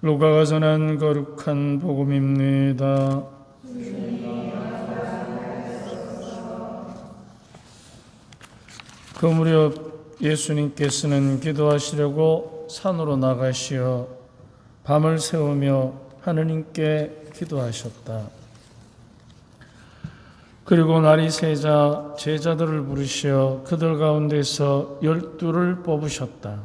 루카가 전한 거룩한 복음입니다. 그 무렵 예수님께서는 기도하시려고 산으로 나가시어 밤을 새우며 하느님께 기도하셨다. 그리고 날이 새자 제자들을 부르시어 그들 가운데서 12를 뽑으셨다.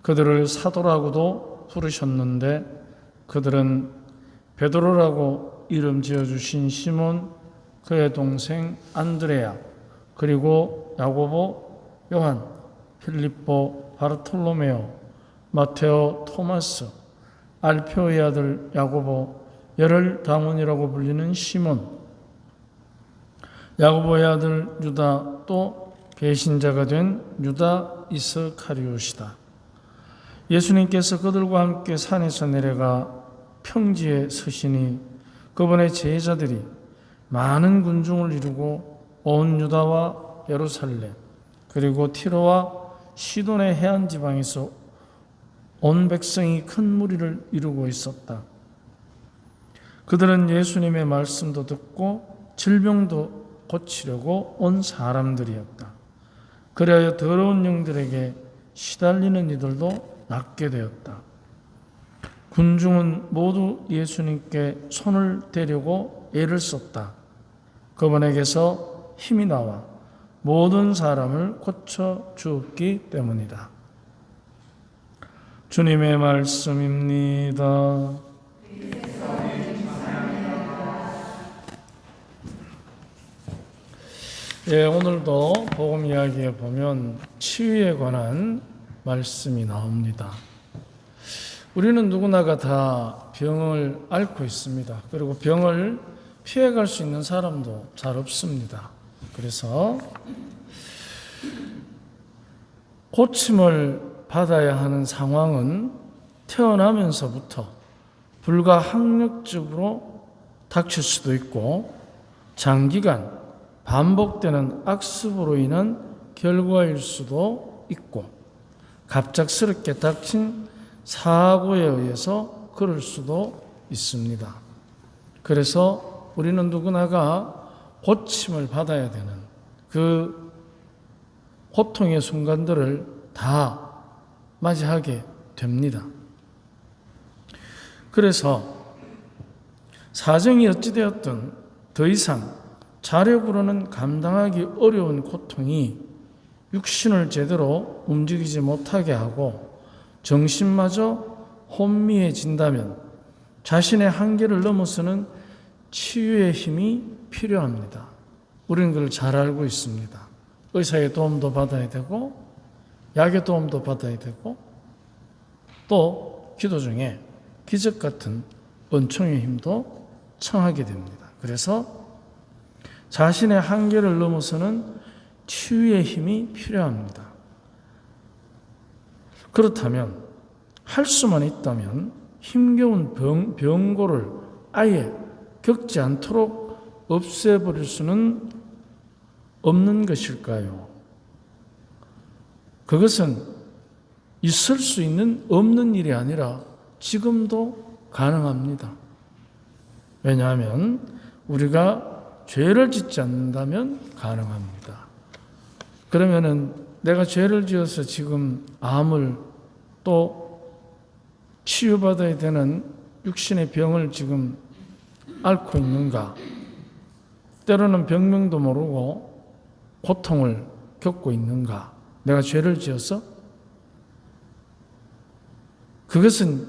그들을 사도라고도 부르셨는데 그들은 베드로라고 이름 지어주신 시몬, 그의 동생 안드레야, 그리고 야고보, 요한, 필립보, 바르톨로메오, 마테오, 토마스, 알페오의 아들 야고보, 열혈다문이라고 불리는 시몬, 야고보의 아들 유다, 또 배신자가 된 유다 이스카리옷이다. 예수님께서 그들과 함께 산에서 내려가 평지에 서시니 그분의 제자들이 많은 군중을 이루고 온 유다와 예루살렘 그리고 티로와 시돈의 해안 지방에서 온 백성이 큰 무리를 이루고 있었다. 그들은 예수님의 말씀도 듣고 질병도 고치려고 온 사람들이었다. 그리하여 더러운 영들에게 시달리는 이들도 낫게 되었다. 군중은 모두 예수님께 손을 대려고 애를 썼다. 그분에게서 힘이 나와 모든 사람을 고쳐 주었기 때문이다. 주님의 말씀입니다. 오늘도 복음 이야기에 보면 치유에 관한 말씀이 나옵니다. 우리는 누구나가 다 병을 앓고 있습니다. 그리고 병을 피해갈 수 있는 사람도 잘 없습니다. 그래서 고침을 받아야 하는 상황은 태어나면서부터 불가항력적으로 닥칠 수도 있고 장기간 반복되는 악습으로 인한 결과일 수도 있고 갑작스럽게 닥친 사고에 의해서 그럴 수도 있습니다. 그래서 우리는 누구나가 고침을 받아야 되는 그 고통의 순간들을 다 맞이하게 됩니다. 그래서 사정이 어찌되었든 더 이상 자력으로는 감당하기 어려운 고통이 육신을 제대로 움직이지 못하게 하고 정신마저 혼미해진다면 자신의 한계를 넘어서는 치유의 힘이 필요합니다. 우리는 그걸 잘 알고 있습니다. 의사의 도움도 받아야 되고 약의 도움도 받아야 되고 또 기도 중에 기적 같은 은총의 힘도 청하게 됩니다. 그래서 자신의 한계를 넘어서는 치유의 힘이 필요합니다. 그렇다면 할 수만 있다면 힘겨운 병고를 아예 겪지 않도록 없애버릴 수는 없는 것일까요? 그것은 있을 수 있는 없는 일이 아니라 지금도 가능합니다. 왜냐하면 우리가 죄를 짓지 않는다면 가능합니다. 그러면은 내가 죄를 지어서 지금 암을 또 치유받아야 되는 육신의 병을 지금 앓고 있는가? 때로는 병명도 모르고 고통을 겪고 있는가? 내가 죄를 지어서? 그것은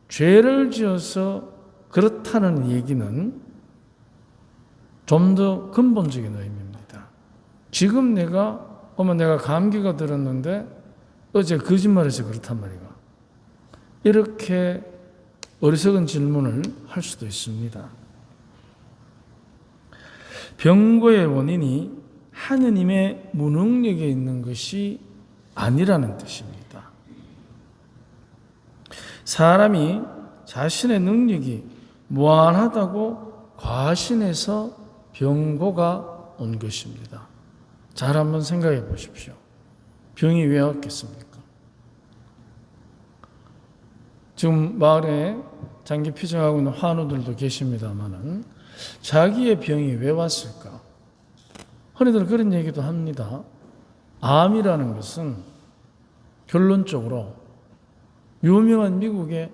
죄를 지어서 그렇다는 얘기는 좀 더 근본적인 의미입니다. 지금 내가 감기가 들었는데 어제 거짓말해서 그렇단 말이야. 이렇게 어리석은 질문을 할 수도 있습니다. 병고의 원인이 하느님의 무능력에 있는 것이 아니라는 뜻입니다. 사람이 자신의 능력이 무한하다고 과신해서 병고가 온 것입니다. 잘 한번 생각해 보십시오. 병이 왜 왔겠습니까? 지금 마을에 장기 피정하고 있는 환우들도 계십니다만은 자기의 병이 왜 왔을까? 흔히들 그런 얘기도 합니다. 암이라는 것은 결론적으로 유명한 미국의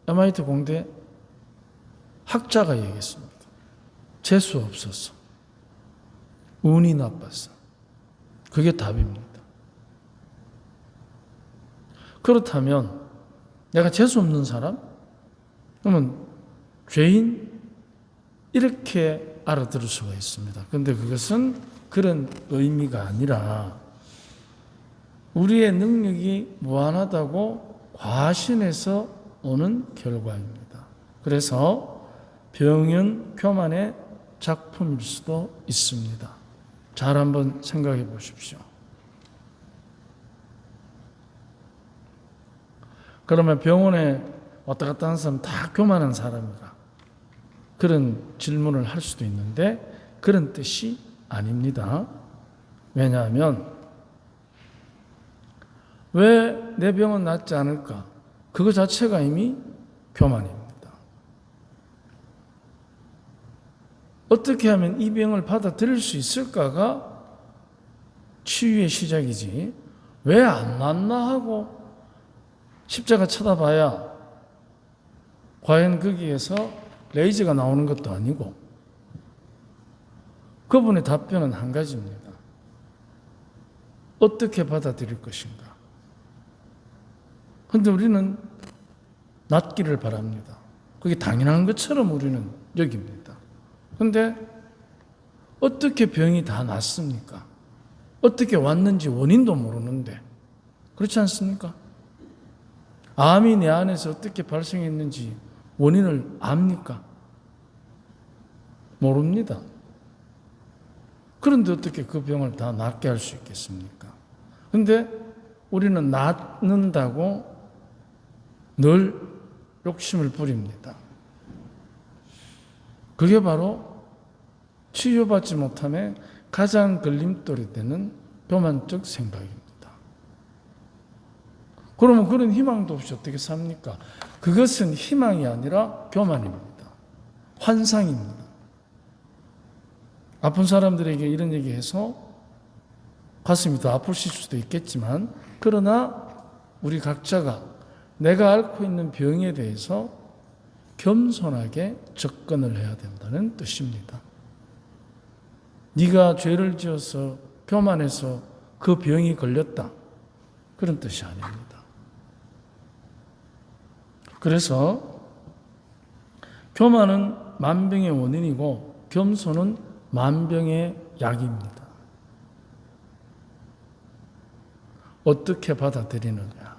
MIT 공대 학자가 얘기했습니다. 재수 없어서, 운이 나빠서. 그게 답입니다. 그렇다면 내가 재수 없는 사람? 그러면 죄인? 이렇게 알아들을 수가 있습니다. 그런데 그것은 그런 의미가 아니라 우리의 능력이 무한하다고 과신해서 오는 결과입니다. 그래서 병은 교만의 작품일 수도 있습니다. 잘 한번 생각해 보십시오. 그러면 병원에 왔다 갔다 하는 사람 다 교만한 사람인가? 그런 질문을 할 수도 있는데 그런 뜻이 아닙니다. 왜냐하면 왜 내 병은 낫지 않을까? 그거 자체가 이미 교만입니다. 어떻게 하면 이 병을 받아들일 수 있을까가 치유의 시작이지, 왜 안 낫나 하고 십자가 쳐다봐야 과연 거기에서 레이저가 나오는 것도 아니고, 그분의 답변은 한 가지입니다. 어떻게 받아들일 것인가. 그런데 우리는 낫기를 바랍니다. 그게 당연한 것처럼 우리는 여깁니다. 그런데 어떻게 병이 다 낫습니까? 어떻게 왔는지 원인도 모르는데, 그렇지 않습니까? 암이 내 안에서 어떻게 발생했는지 원인을 압니까? 모릅니다. 그런데 어떻게 그 병을 다 낫게 할 수 있겠습니까? 그런데 우리는 낫는다고 늘 욕심을 부립니다. 그게 바로 치유받지 못함에 가장 걸림돌이 되는 교만적 생각입니다. 그러면 그런 희망도 없이 어떻게 삽니까? 그것은 희망이 아니라 교만입니다. 환상입니다. 아픈 사람들에게 이런 얘기해서 가슴이 더 아프실 수도 있겠지만, 그러나 우리 각자가 내가 앓고 있는 병에 대해서 겸손하게 접근을 해야 된다는 뜻입니다. 네가 죄를 지어서 교만해서 그 병이 걸렸다, 그런 뜻이 아닙니다. 그래서 교만은 만병의 원인이고 겸손은 만병의 약입니다. 어떻게 받아들이느냐.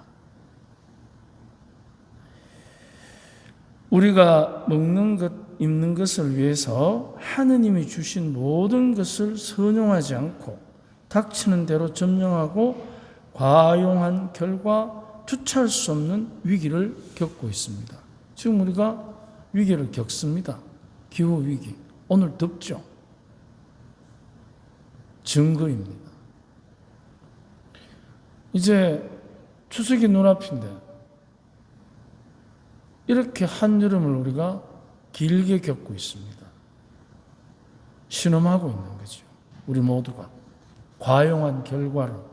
우리가 먹는 것, 입는 것을 위해서 하느님이 주신 모든 것을 선용하지 않고 닥치는 대로 점령하고 과용한 결과 주체할 수 없는 위기를 겪고 있습니다. 지금 우리가 위기를 겪습니다. 기후위기. 오늘 덥죠? 증거입니다. 이제 추석이 눈앞인데 이렇게 한여름을 우리가 길게 겪고 있습니다. 신음하고 있는 거죠. 우리 모두가 과용한 결과로.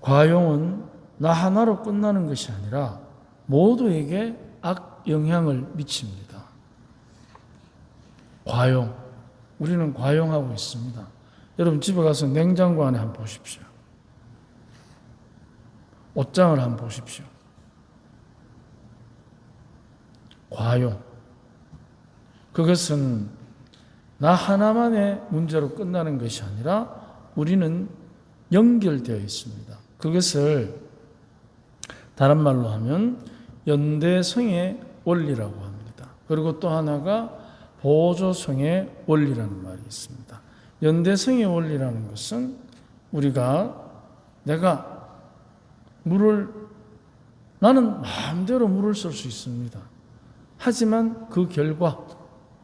과용은 나 하나로 끝나는 것이 아니라 모두에게 악영향을 미칩니다. 과용. 우리는 과용하고 있습니다. 여러분 집에 가서 냉장고 안에 한번 보십시오. 옷장을 한번 보십시오. 과용. 그것은 나 하나만의 문제로 끝나는 것이 아니라 우리는 연결되어 있습니다. 그것을 다른 말로 하면 연대성의 원리라고 합니다. 그리고 또 하나가 보조성의 원리라는 말이 있습니다. 연대성의 원리라는 것은 내가 나는 마음대로 물을 쏠 수 있습니다. 하지만 그 결과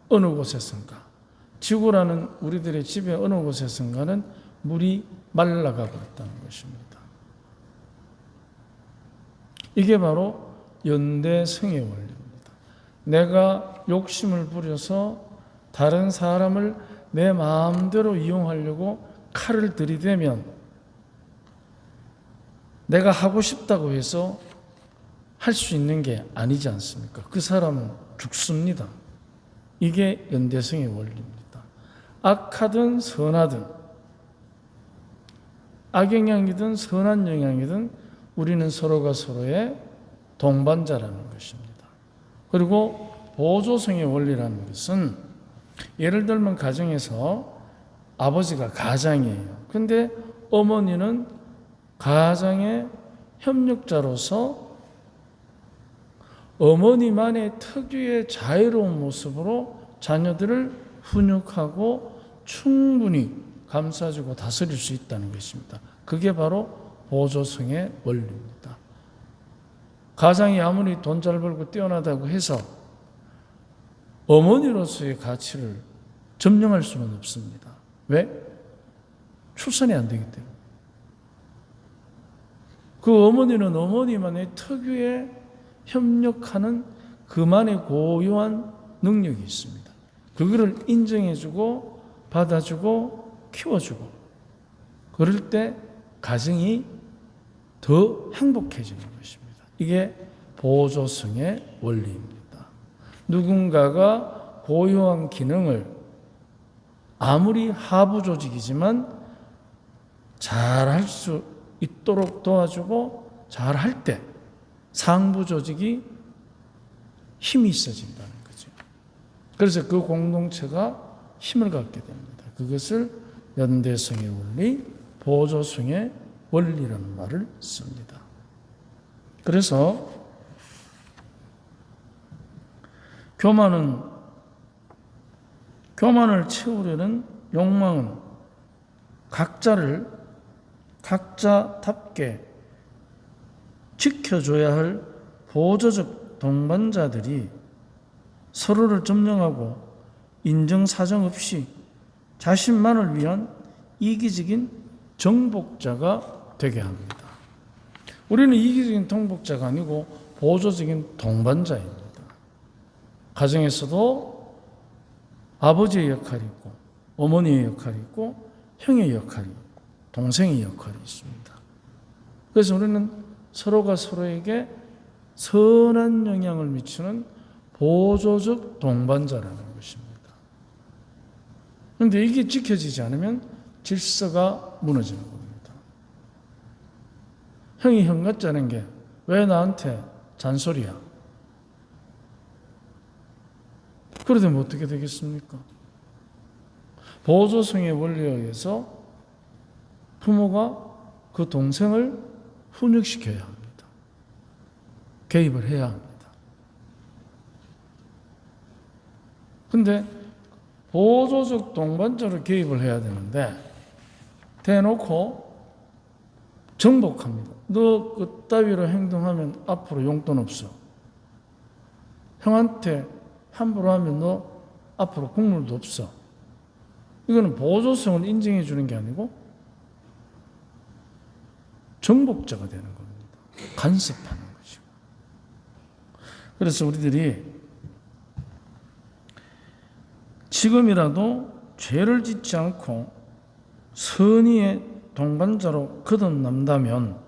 어느 곳에선가, 지구라는 우리들의 집의 어느 곳에선가는 물이 말라가 버렸다는 것입니다. 이게 바로 연대성의 원리입니다. 내가 욕심을 부려서 다른 사람을 내 마음대로 이용하려고 칼을 들이대면 내가 하고 싶다고 해서 할 수 있는 게 아니지 않습니까? 그 사람은 죽습니다. 이게 연대성의 원리입니다. 악하든 선하든 악영향이든 선한 영향이든 우리는 서로가 서로의 동반자라는 것입니다. 그리고 보조성의 원리라는 것은 예를 들면 가정에서 아버지가 가장이에요. 근데 어머니는 가장의 협력자로서 어머니만의 특유의 자유로운 모습으로 자녀들을 훈육하고 충분히 감싸주고 다스릴 수 있다는 것입니다. 그게 바로 보조성의 원리입니다. 가장이 아무리 돈 잘 벌고 뛰어나다고 해서 어머니로서의 가치를 점령할 수는 없습니다. 왜? 출산이 안 되기 때문에. 그 어머니는 어머니만의 특유의 협력하는 그만의 고유한 능력이 있습니다. 그거를 인정해주고 받아주고 키워주고 그럴 때 가정이 더 행복해지는 것입니다. 이게 보조성의 원리입니다. 누군가가 고유한 기능을 아무리 하부 조직이지만 잘할 수 있도록 도와주고 잘할 때 상부 조직이 힘이 있어진다는 거죠. 그래서 그 공동체가 힘을 갖게 됩니다. 그것을 연대성의 원리, 보조성의 원리라는 말을 씁니다. 그래서 교만을 채우려는 욕망은 각자답게 지켜줘야 할 보조적 동반자들이 서로를 점령하고 인정사정 없이 자신만을 위한 이기적인 정복자가 되게 합니다. 우리는 이기적인 정복자가 아니고 보조적인 동반자입니다. 가정에서도 아버지의 역할이 있고 어머니의 역할이 있고 형의 역할이 있고 동생의 역할이 있습니다. 그래서 우리는 서로가 서로에게 선한 영향을 미치는 보조적 동반자라는 것입니다. 그런데 이게 지켜지지 않으면 질서가 무너지는 겁니다. 형이 형 같자는 게 왜 나한테 잔소리야? 그러면 어떻게 되겠습니까? 보조성의 원리에 의해서 부모가 그 동생을 훈육시켜야 합니다. 개입을 해야 합니다. 근데 보조적 동반자로 개입을 해야 되는데 대놓고 정복합니다. 너 그따위로 행동하면 앞으로 용돈 없어. 형한테 함부로 하면 너 앞으로 국물도 없어. 이거는 보조성을 인정해 주는 게 아니고 정복자가 되는 겁니다. 간섭하는 거죠. 그래서 우리들이 지금이라도 죄를 짓지 않고 선의의 동반자로 거듭난다면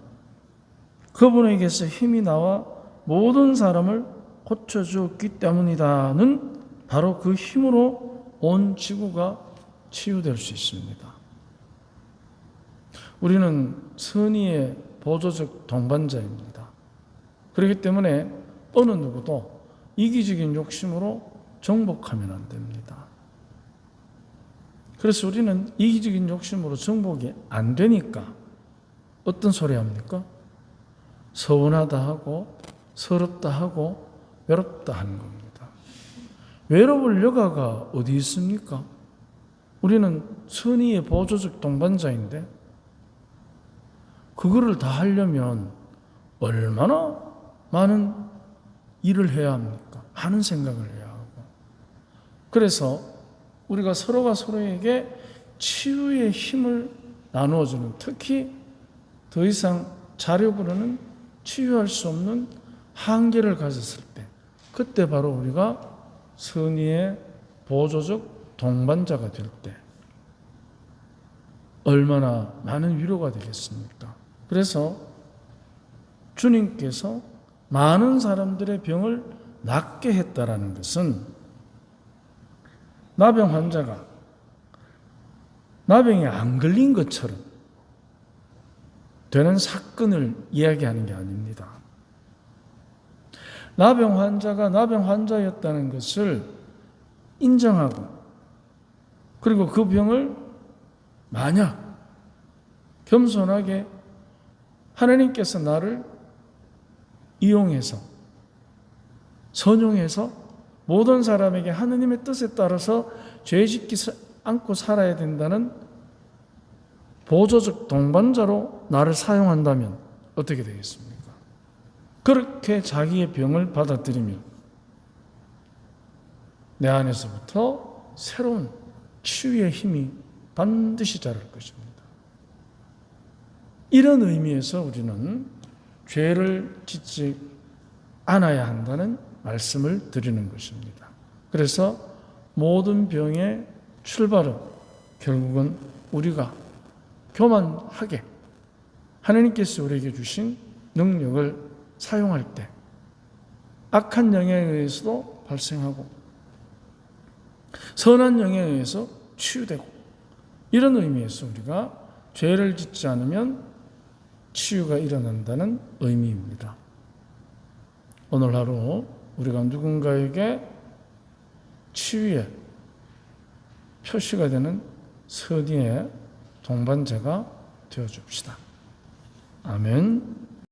그분에게서 힘이 나와 모든 사람을 고쳐주었기 때문이다는 바로 그 힘으로 온 지구가 치유될 수 있습니다. 우리는 선의의 보조적 동반자입니다. 그렇기 때문에 어느 누구도 이기적인 욕심으로 정복하면 안 됩니다. 그래서 우리는 이기적인 욕심으로 정복이 안 되니까 어떤 소리 합니까? 서운하다 하고 서럽다 하고 외롭다 하는 겁니다. 외로울 여가가 어디 있습니까? 우리는 선의의 보조적 동반자인데 그거를 다 하려면 얼마나 많은 일을 해야 합니까? 많은 생각을 해야 하고. 그래서 우리가 서로가 서로에게 치유의 힘을 나누어주는, 특히 더 이상 자력으로는 치유할 수 없는 한계를 가졌을 때, 그때 바로 우리가 선의의 보조적 동반자가 될 때 얼마나 많은 위로가 되겠습니까? 그래서 주님께서 많은 사람들의 병을 낫게 했다라는 것은 나병 환자가 나병에 안 걸린 것처럼 되는 사건을 이야기하는 게 아닙니다. 나병 환자가 나병 환자였다는 것을 인정하고, 그리고 그 병을 만약 겸손하게 하나님께서 나를 이용해서 선용해서 모든 사람에게 하느님의 뜻에 따라서 죄 짓지 않고 살아야 된다는 보조적 동반자로 나를 사용한다면 어떻게 되겠습니까? 그렇게 자기의 병을 받아들이면 내 안에서부터 새로운 치유의 힘이 반드시 자랄 것입니다. 이런 의미에서 우리는 죄를 짓지 않아야 한다는 말씀을 드리는 것입니다. 그래서 모든 병의 출발은 결국은 우리가 교만하게 하나님께서 우리에게 주신 능력을 사용할 때 악한 영에 의해서도 발생하고 선한 영에 의해서 치유되고, 이런 의미에서 우리가 죄를 짓지 않으면 치유가 일어난다는 의미입니다. 오늘 하루 우리가 누군가에게 치유의 표시가 되는 선의의 동반자가 되어줍시다. 아멘.